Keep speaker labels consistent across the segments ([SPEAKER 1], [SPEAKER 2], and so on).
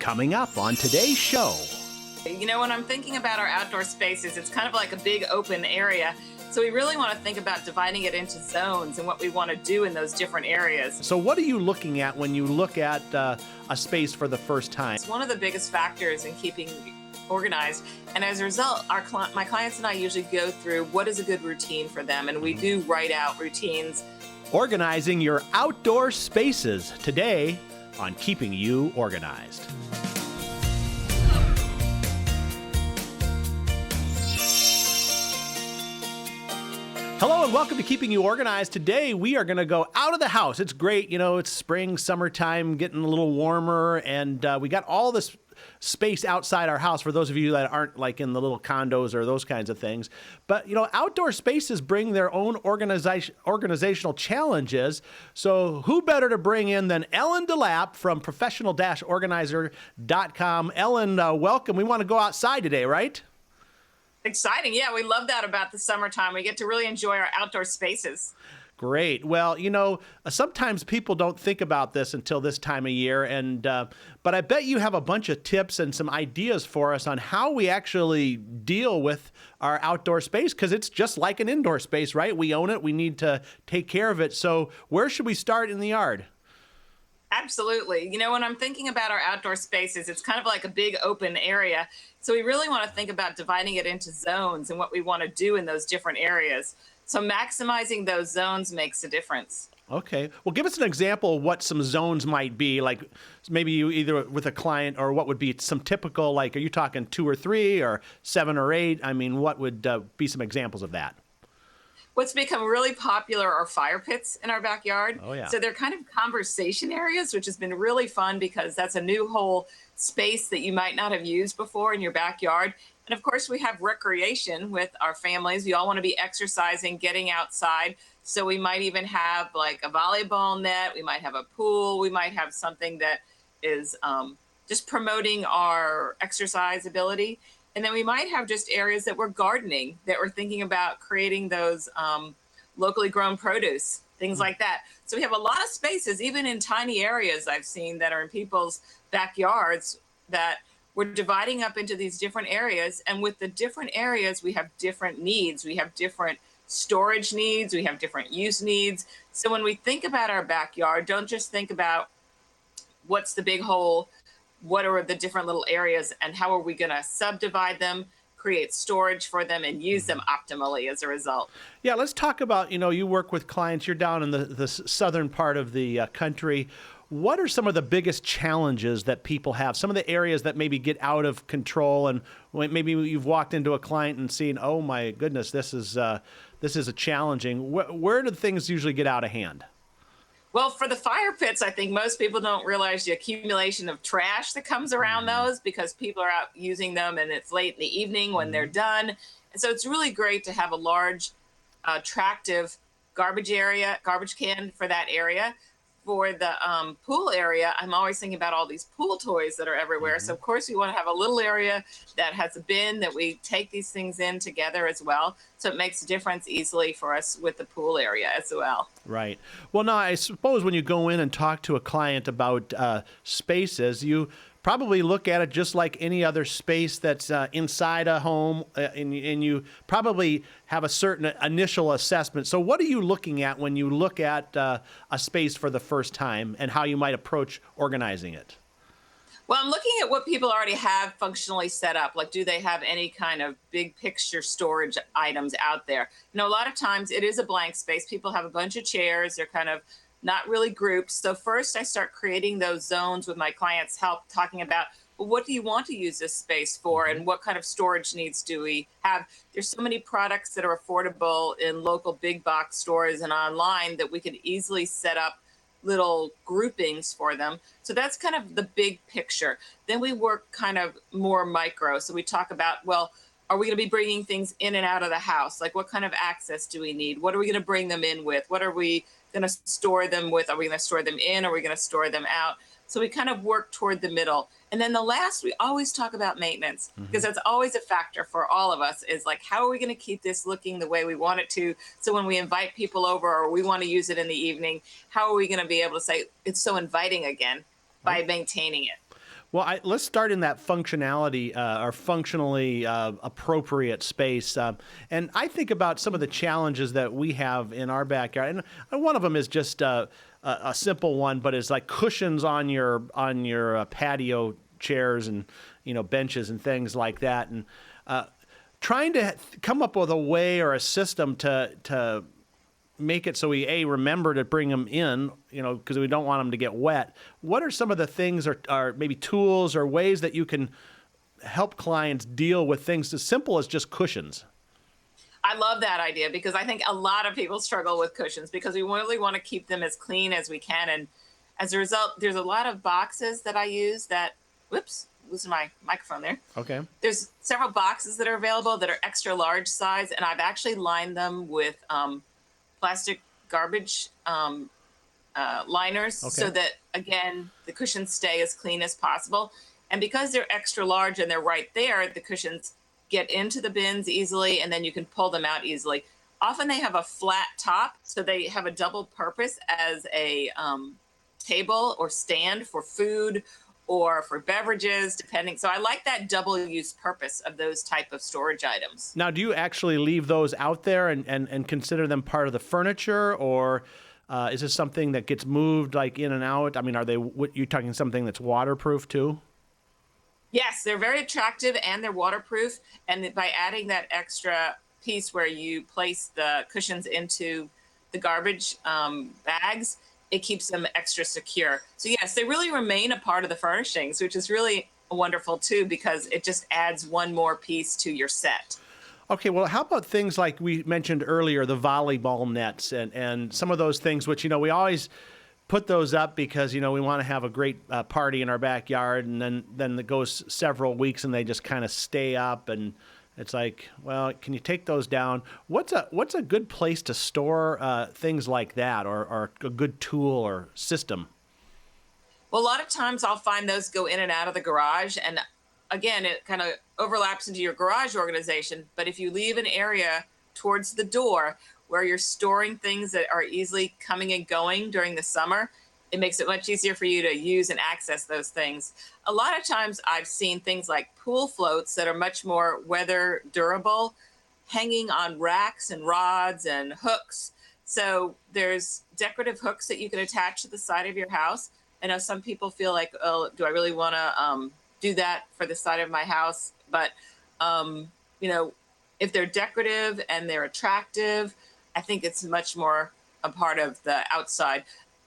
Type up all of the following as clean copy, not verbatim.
[SPEAKER 1] Coming up on today's show.
[SPEAKER 2] You know, when I'm thinking about our outdoor spaces, it's kind of like a big open area. So we really want to think about dividing it into zones and what we want to do in those different areas.
[SPEAKER 1] So what are you looking at when you look at a space for the first time?
[SPEAKER 2] It's one of the biggest factors in keeping organized. And as a result, my clients and I usually go through what is a good routine for them. And we do write out routines.
[SPEAKER 1] Organizing your outdoor spaces today on Keeping You Organized. Hello and welcome to Keeping You Organized. Today we are going to go out of the house. It's great, you know, it's spring, summertime, getting a little warmer, and we got all this space outside our house for those of you that aren't like in the little condos or those kinds of things. But, you know, outdoor spaces bring their own organizational challenges. So who better to bring in than Ellen DeLapp from professional-organizer.com. Ellen, welcome. We want to go outside today, right?
[SPEAKER 2] Exciting. Yeah, we love that about the summertime. We get to really enjoy our outdoor spaces.
[SPEAKER 1] Great. Well, you know, sometimes people don't think about this until this time of year, but I bet you have a bunch of tips and some ideas for us on how we actually deal with our outdoor space, because it's just like an indoor space, right? We own it. We need to take care of it. So where should we start in the yard?
[SPEAKER 2] Absolutely. You know, when I'm thinking about our outdoor spaces, it's kind of like a big open area. So we really want to think about dividing it into zones and what we want to do in those different areas. So maximizing those zones makes a difference.
[SPEAKER 1] Okay. Well, give us an example of what some zones might be, like maybe you either with a client or what would be some typical, like, are you talking 2 or 3 or 7 or 8? I mean, what would be some examples of that?
[SPEAKER 2] What's become really popular are fire pits in our backyard.
[SPEAKER 1] Oh, yeah.
[SPEAKER 2] So they're kind of conversation areas, which has been really fun because that's a new whole space that you might not have used before in your backyard. And of course, we have recreation with our families. We all want to be exercising, getting outside. So we might even have like a volleyball net. We might have a pool. We might have something that is just promoting our exercise ability. And then we might have just areas that we're gardening, that we're thinking about creating those locally grown produce, things like that. So we have a lot of spaces, even in tiny areas I've seen that are in people's backyards, that we're dividing up into these different areas. And with the different areas, we have different needs. We have different storage needs. We have different use needs. So when we think about our backyard, don't just think about what's the big hole, what are the different little areas, and how are we going to subdivide them, create storage for them, and use them optimally as a result.
[SPEAKER 1] Yeah, let's talk about, you know, you work with clients, you're down in the southern part of the country. What are some of the biggest challenges that people have? Some of the areas that maybe get out of control, and maybe you've walked into a client and seen, oh my goodness, this is a challenging. Where do things usually get out of hand?
[SPEAKER 2] Well, for the fire pits, I think most people don't realize the accumulation of trash that comes around those, because people are out using them and it's late in the evening when they're done. And so it's really great to have a large, attractive garbage can for that area. For the pool area, I'm always thinking about all these pool toys that are everywhere. So, of course, we want to have a little area that has a bin that we take these things in together as well. So it makes a difference easily for us with the pool area as well.
[SPEAKER 1] Right. Well, now, I suppose when you go in and talk to a client about spaces, you probably look at it just like any other space that's inside a home, and you probably have a certain initial assessment. So what are you looking at when you look at a space for the first time and how you might approach organizing it?
[SPEAKER 2] Well, I'm looking at what people already have functionally set up. Like, do they have any kind of big picture storage items out there? You know, a lot of times it is a blank space. People have a bunch of chairs. They're kind of not really grouped. So first I start creating those zones with my clients' help, talking about, well, what do you want to use this space for, and what kind of storage needs do we have? There's so many products that are affordable in local big box stores and online that we could easily set up little groupings for them. So that's kind of the big picture. Then we work kind of more micro. So we talk about, well, are we going to be bringing things in and out of the house? Like, what kind of access do we need? What are we going to bring them in with? What are we going to store them with? Are we going to store them in? Are we going to store them out? So we kind of work toward the middle. And then the last, we always talk about maintenance, because that's always a factor for all of us, is like, how are we going to keep this looking the way we want it to? So when we invite people over or we want to use it in the evening, how are we going to be able to say it's so inviting again by maintaining it?
[SPEAKER 1] Well, let's start in that functionality or functionally appropriate space. And I think about some of the challenges that we have in our backyard, and one of them is just a simple one, but it's like cushions on your patio chairs and benches and things like that, and trying to come up with a way or a system to make it so we remember to bring them in, because we don't want them to get wet. What are some of the things or maybe tools or ways that you can help clients deal with things as simple as just cushions?
[SPEAKER 2] I love that idea because I think a lot of people struggle with cushions because we really want to keep them as clean as we can. And as a result, there's a lot of boxes that I use that, whoops, losing my microphone there.
[SPEAKER 1] Okay.
[SPEAKER 2] There's several boxes that are available that are extra large size, and I've actually lined them with plastic garbage liners so that, again, the cushions stay as clean as possible. And because they're extra large and they're right there, the cushions get into the bins easily, and then you can pull them out easily. Often they have a flat top, so they have a double purpose as a table or stand for food or for beverages, depending. So I like that double use purpose of those type of storage items.
[SPEAKER 1] Now, do you actually leave those out there and consider them part of the furniture, or is this something that gets moved like in and out? I mean, you're talking something that's waterproof too?
[SPEAKER 2] Yes, they're very attractive and they're waterproof. And by adding that extra piece where you place the cushions into the garbage bags, it keeps them extra secure. So yes, they really remain a part of the furnishings, which is really wonderful too, because it just adds one more piece to your set.
[SPEAKER 1] Okay, well, how about things like we mentioned earlier, the volleyball nets and some of those things, which, we always put those up because, we want to have a great party in our backyard, and then it goes several weeks and they just kind of stay up, and it's like, well, can you take those down? What's a good place to store things like that, or a good tool or system?
[SPEAKER 2] Well, a lot of times I'll find those go in and out of the garage. And again, it kind of overlaps into your garage organization. But if you leave an area towards the door where you're storing things that are easily coming and going during the summer, it makes it much easier for you to use and access those things. A lot of times I've seen things like pool floats that are much more weather durable, hanging on racks and rods and hooks. So there's decorative hooks that you can attach to the side of your house. I know some people feel like, oh, do I really want to do that for the side of my house? But, if they're decorative and they're attractive, I think it's much more a part of the outside.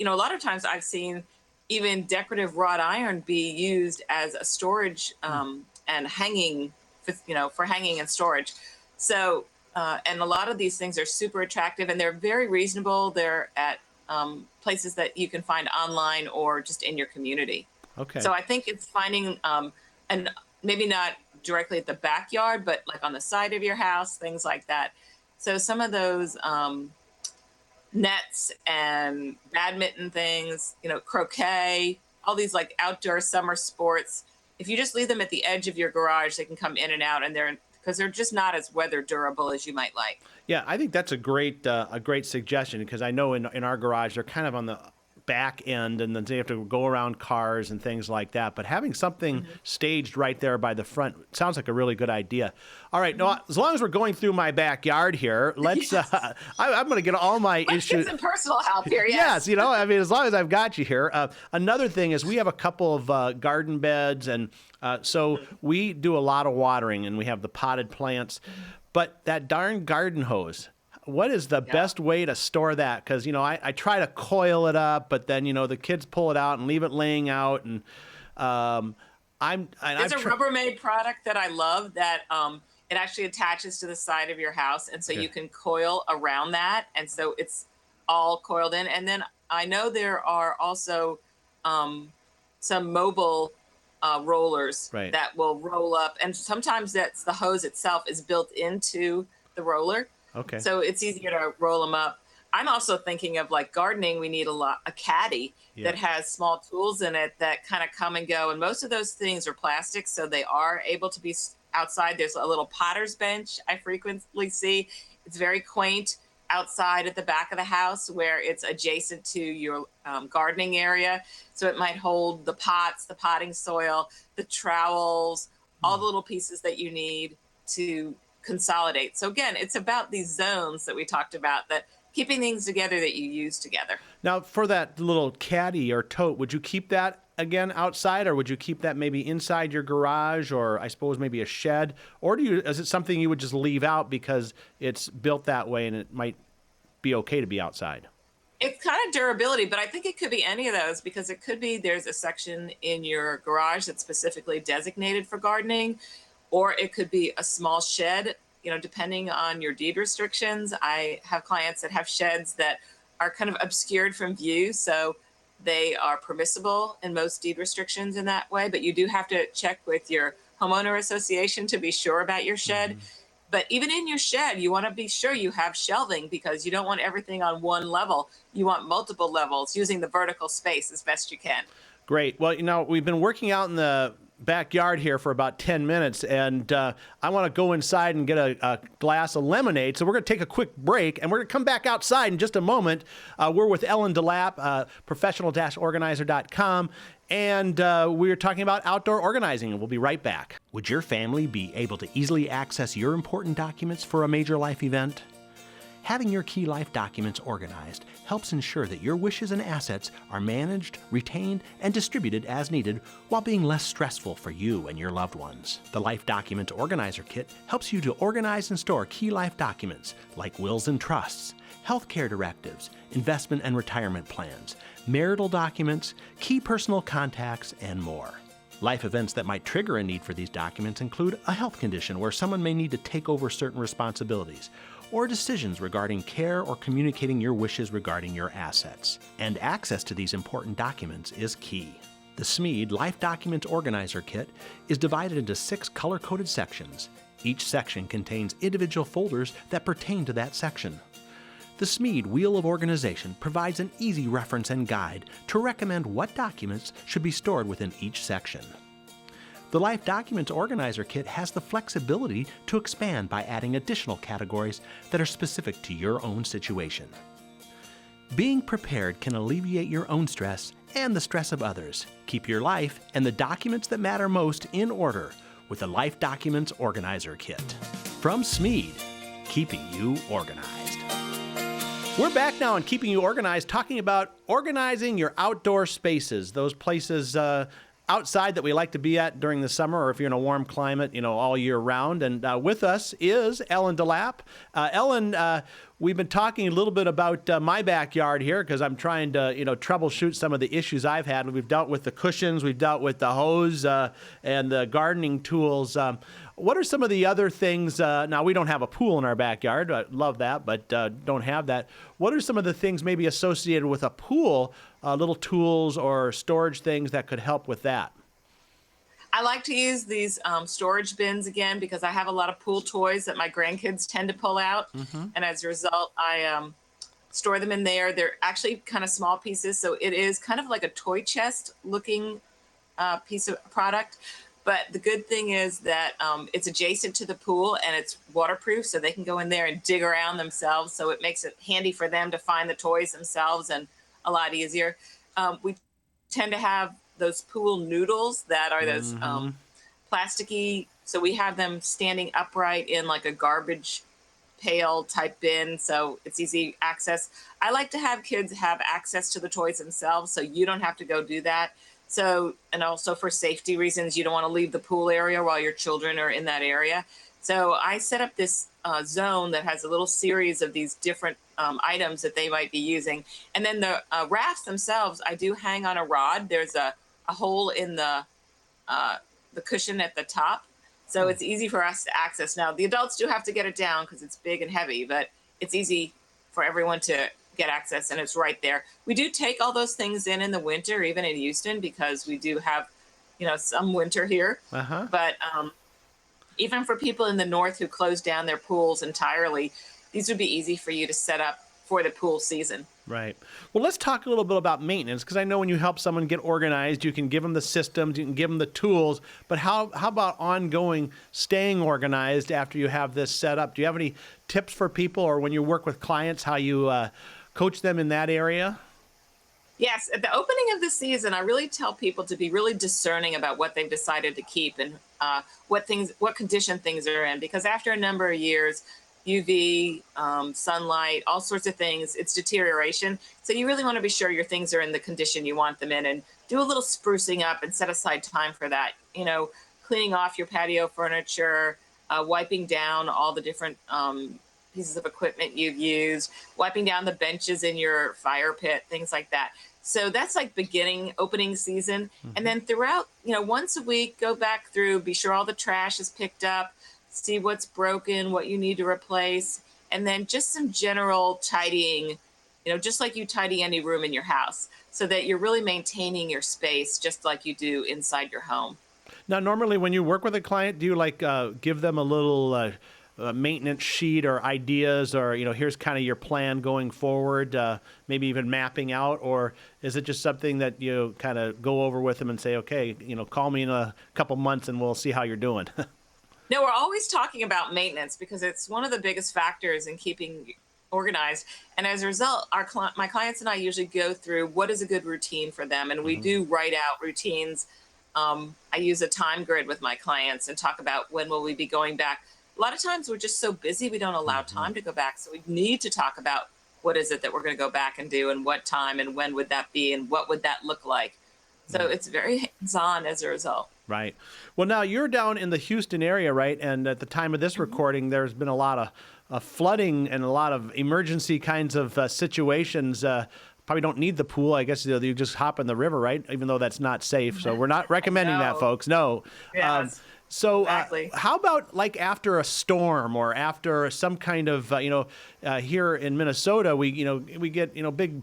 [SPEAKER 2] A lot of times I've seen even decorative wrought iron be used as a storage and hanging, for hanging and storage. So, and a lot of these things are super attractive and they're very reasonable. They're at places that you can find online or just in your community.
[SPEAKER 1] Okay.
[SPEAKER 2] So I think it's finding, and maybe not directly at the backyard, but like on the side of your house, things like that. So some of those nets and badminton things, croquet, all these like outdoor summer sports. If you just leave them at the edge of your garage, they can come in and out, and because they're just not as weather durable as you might like.
[SPEAKER 1] Yeah, I think that's a great suggestion, because I know in our garage they're kind of on the back end, and then they have to go around cars and things like that. But having something staged right there by the front sounds like a really good idea. All right, Noah, as long as we're going through my backyard here, let's.
[SPEAKER 2] Yes.
[SPEAKER 1] I'm going to get all my
[SPEAKER 2] Let's
[SPEAKER 1] issues.
[SPEAKER 2] get some personal help here. Yes.
[SPEAKER 1] Yes, as long as I've got you here. Another thing is we have a couple of garden beds, and so we do a lot of watering, and we have the potted plants. But that darn garden hose, what is the best way to store that? Because, I try to coil it up, but then, the kids pull it out and leave it laying out. And
[SPEAKER 2] There's a Rubbermaid product that I love that it actually attaches to the side of your house. And so you can coil around that. And so it's all coiled in. And then I know there are also some mobile rollers that will roll up. And sometimes that's the hose itself is built into the roller.
[SPEAKER 1] Okay.
[SPEAKER 2] So it's easier to roll them up. I'm also thinking of like gardening. We need a caddy that has small tools in it that kind of come and go. And most of those things are plastic, so they are able to be outside. There's a little potter's bench I frequently see. It's very quaint. outside at the back of the house where it's adjacent to your gardening area. So it might hold the pots, the potting soil, the trowels, all the little pieces that you need to consolidate. So again, it's about these zones that we talked about, that keeping things together that you use together.
[SPEAKER 1] Now, for that little caddy or tote, would you keep that again outside, or would you keep that maybe inside your garage, or I suppose maybe a shed? Or is it something you would just leave out because it's built that way and it might be okay to be outside?
[SPEAKER 2] It's kind of durability, but I think it could be any of those, because it could be there's a section in your garage that's specifically designated for gardening, or it could be a small shed, depending on your deed restrictions. I have clients that have sheds that are kind of obscured from view, so they are permissible in most deed restrictions in that way, but you do have to check with your homeowner association to be sure about your shed. But even in your shed, you want to be sure you have shelving, because you don't want everything on one level. You want multiple levels, using the vertical space as best you can.
[SPEAKER 1] Great. Well, we've been working out in the backyard here for about 10 minutes, and I want to go inside and get a glass of lemonade. So we're going to take a quick break, and we're going to come back outside in just a moment. We're with Ellen DeLapp, professional-organizer.com, and we're talking about outdoor organizing, and we'll be right back. Would your family be able to easily access your important documents for a major life event? Having your key life documents organized helps ensure that your wishes and assets are managed, retained, and distributed as needed, while being less stressful for you and your loved ones. The Life Documents Organizer Kit helps you to organize and store key life documents like wills and trusts, healthcare directives, investment and retirement plans, marital documents, key personal contacts, and more. Life events that might trigger a need for these documents include a health condition where someone may need to take over certain responsibilities, or decisions regarding care or communicating your wishes regarding your assets. And access to these important documents is key. The Smead Life Documents Organizer Kit is divided into 6 color-coded sections. Each section contains individual folders that pertain to that section. The Smead Wheel of Organization provides an easy reference and guide to recommend what documents should be stored within each section. The Life Documents Organizer Kit has the flexibility to expand by adding additional categories that are specific to your own situation. Being prepared can alleviate your own stress and the stress of others. Keep your life and the documents that matter most in order with the Life Documents Organizer Kit. From Smead, keeping you organized. We're back now on Keeping You Organized, talking about organizing your outdoor spaces, those places outside that we like to be at during the summer, or if you're in a warm climate, all year round. And with us is Ellen DeLapp. Ellen, we've been talking a little bit about my backyard here, because I'm trying to, troubleshoot some of the issues I've had. We've dealt with the cushions, we've dealt with the hose and the gardening tools. What are some of the other things? Now, we don't have a pool in our backyard. I love that, but don't have that. What are some of the things maybe associated with a pool, little tools or storage things that could help with that?
[SPEAKER 2] I like to use these storage bins again, because I have a lot of pool toys that my grandkids tend to pull out. And as a result, I store them in there. They're actually kind of small pieces, so it is kind of like a toy chest looking piece of product. But the good thing is that it's adjacent to the pool and it's waterproof, so they can go in there and dig around themselves. So it makes it handy for them to find the toys themselves, and a lot easier. We tend to have those pool noodles that are those plasticky. So we have them standing upright in like a garbage pail type bin, so it's easy access. I like to have kids have access to the toys themselves, so you don't have to go do that. So, and also for safety reasons, you don't want to leave the pool area while your children are in that area. So I set up this zone that has a little series of these different items that they might be using. And then the rafts themselves, I do hang on a rod. There's a hole in the cushion at the top. So it's easy for us to access. Now, the adults do have to get it down because it's big and heavy, but it's easy for everyone to get access, and it's right there. We do take all those things in the winter, even in Houston, because we do have, some winter here. But even for people in the north who close down their pools entirely, these would be easy for you to set up for the pool season.
[SPEAKER 1] Right. Well, let's talk a little bit about maintenance, because I know when you help someone get organized, you can give them the systems, you can give them the tools, but how about ongoing staying organized after you have this set up? Do you have any tips for people, or when you work with clients, how you coach them in that area?
[SPEAKER 2] Yes, at the opening of the season, I really tell people to be really discerning about what they've decided to keep and what condition things are in. Because after a number of years, UV, sunlight, all sorts of things, it's deterioration. So you really want to be sure your things are in the condition you want them in, and do a little sprucing up and set aside time for that. Cleaning off your patio furniture, wiping down all the different pieces of equipment you've used, wiping down the benches in your fire pit, things like that. So that's like opening season. And then throughout, once a week, go back through, be sure all the trash is picked up, see what's broken, what you need to replace, and then just some general tidying, just like you tidy any room in your house, so that you're really maintaining your space just like you do inside your home.
[SPEAKER 1] Now, normally when you work with a client, do you give them a little maintenance sheet or ideas, or here's kind of your plan going forward, maybe even mapping out, or is it just something that you kind of go over with them and say, okay, call me in a couple months and we'll see how you're doing?
[SPEAKER 2] No, we're always talking about maintenance because it's one of the biggest factors in keeping organized. And as a result, my clients and I usually go through what is a good routine for them, and we do write out routines. I use a time grid with my clients and talk about when will we be going back. A lot of times we're just so busy we don't allow time to go back. So we need to talk about what is it that we're going to go back and do, and what time, and when would that be, and what would that look like. So it's very hands-on as a result.
[SPEAKER 1] Right. Well, now you're down in the Houston area, right? And at the time of this recording, there's been a lot of flooding and a lot of emergency kinds of situations. Probably don't need the pool. I guess you just hop in the river, right? Even though that's not safe. So we're not recommending that, folks. No.
[SPEAKER 2] Yes.
[SPEAKER 1] So
[SPEAKER 2] Exactly.
[SPEAKER 1] how about like after a storm, or after some kind of, here in Minnesota, we get,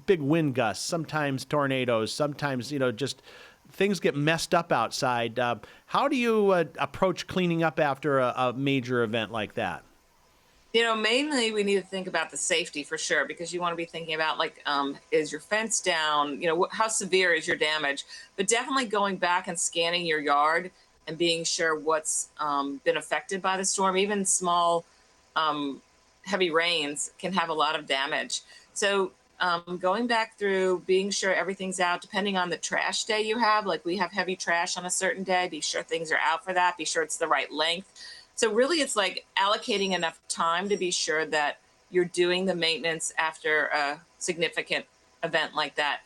[SPEAKER 1] big wind gusts, sometimes tornadoes, sometimes, just things get messed up outside. How do you approach cleaning up after a major event like that?
[SPEAKER 2] Mainly we need to think about the safety for sure, because you want to be thinking about is your fence down? How severe is your damage? But definitely going back and scanning your yard and being sure what's been affected by the storm. Even small, heavy rains can have a lot of damage. So going back through, being sure everything's out, depending on the trash day you have. Like we have heavy trash on a certain day, be sure things are out for that, be sure it's the right length. So really it's like allocating enough time to be sure that you're doing the maintenance after a significant event like that.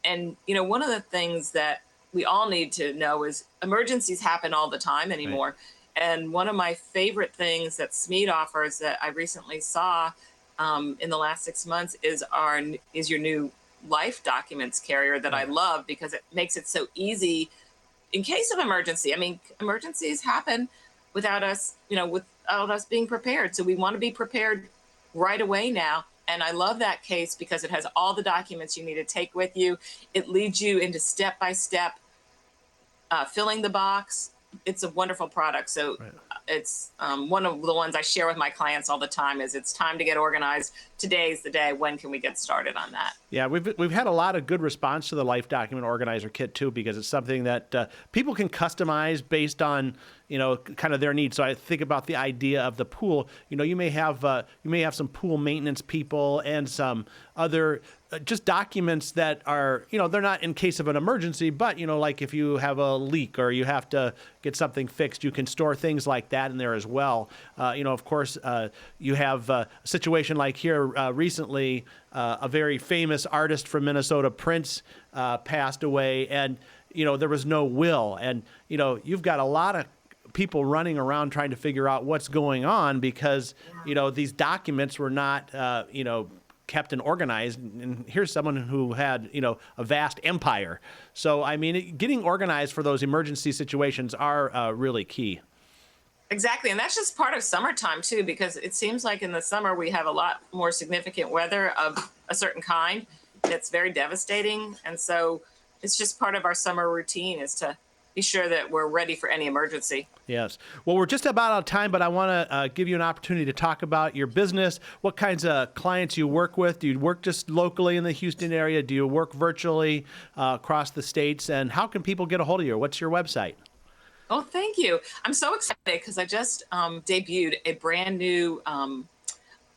[SPEAKER 2] And, one of the things that we all need to know is emergencies happen all the time anymore. Right. And one of my favorite things that Smead offers that I recently saw in the last 6 months is your new life documents carrier that I love, because it makes it so easy in case of emergency. I mean, emergencies happen without us, without us being prepared. So we want to be prepared right away now. And I love that case because it has all the documents you need to take with you. It leads you into step-by-step filling the box. It's a wonderful product. So it's one of the ones I share with my clients all the time. Is it's time to get organized. Today's the day. When can we get started on that?
[SPEAKER 1] Yeah, we've had a lot of good response to the Life Document Organizer Kit too, because it's something that people can customize based on kind of their needs. So I think about the idea of the pool. You may have some pool maintenance people and some other just documents that are they're not in case of an emergency, but like if you have a leak or you have to get something fixed, you can store things like that in there as well. Of course, you have a situation like here recently. A very famous artist from Minnesota, Prince, passed away, and there was no will, and you've got a lot of people running around trying to figure out what's going on, because these documents were not kept and organized, and here's someone who had a vast empire. So I mean, getting organized for those emergency situations are really key.
[SPEAKER 2] Exactly. And that's just part of summertime too, because it seems like in the summer we have a lot more significant weather of a certain kind that's very devastating. And so it's just part of our summer routine is to be sure that we're ready for any emergency.
[SPEAKER 1] Yes. Well, we're just about out of time, but I want to give you an opportunity to talk about your business, what kinds of clients you work with. Do you work just locally in the Houston area? Do you work virtually across the states? And how can people get a hold of you? What's your website?
[SPEAKER 2] Oh, thank you. I'm so excited because I just debuted a brand new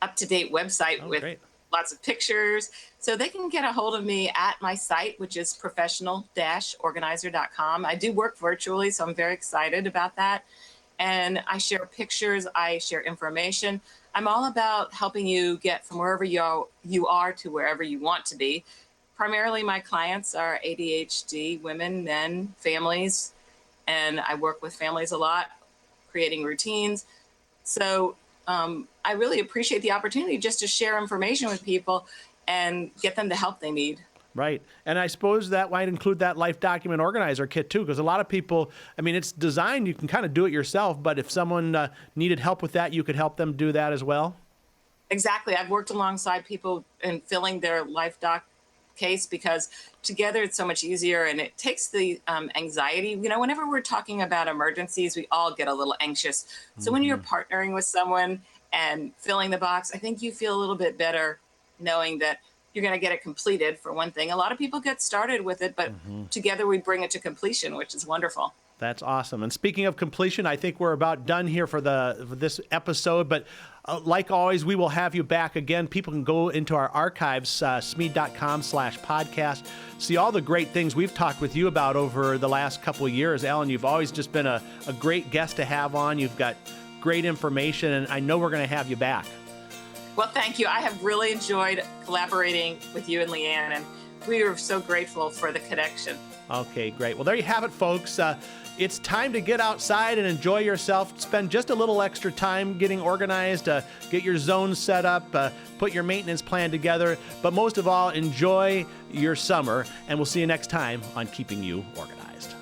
[SPEAKER 2] up-to-date website with
[SPEAKER 1] great.
[SPEAKER 2] lots of pictures. So they can get a hold of me at my site, which is professional-organizer.com. I do work virtually, so I'm very excited about that. And I share pictures, I share information. I'm all about helping you get from wherever you are to wherever you want to be. Primarily, my clients are ADHD, women, men, families, and I work with families a lot, creating routines. So I really appreciate the opportunity just to share information with people and get them the help they need.
[SPEAKER 1] Right. And I suppose that might include that life document organizer kit too, because a lot of people, I mean, it's designed, you can kind of do it yourself, but if someone needed help with that, you could help them do that as well.
[SPEAKER 2] Exactly. I've worked alongside people in filling their life doc case because together it's so much easier and it takes the anxiety. You know, whenever we're talking about emergencies, we all get a little anxious. So when you're partnering with someone and filling the box, I think you feel a little bit better knowing that you're going to get it completed, for one thing. A lot of people get started with it, but together we bring it to completion, which is wonderful.
[SPEAKER 1] That's awesome. And speaking of completion, I think we're about done here for this episode. But like always, we will have you back again. People can go into our archives, smead.com/podcast, see all the great things we've talked with you about over the last couple of years. Ellen, you've always just been a great guest to have on. You've got great information, and I know we're going to have you back.
[SPEAKER 2] Well, thank you. I have really enjoyed collaborating with you and Leanne, and we are so grateful for the connection.
[SPEAKER 1] Okay, great. Well, there you have it, folks. It's time to get outside and enjoy yourself. Spend just a little extra time getting organized, get your zones set up, put your maintenance plan together. But most of all, enjoy your summer, and we'll see you next time on Keeping You Organized.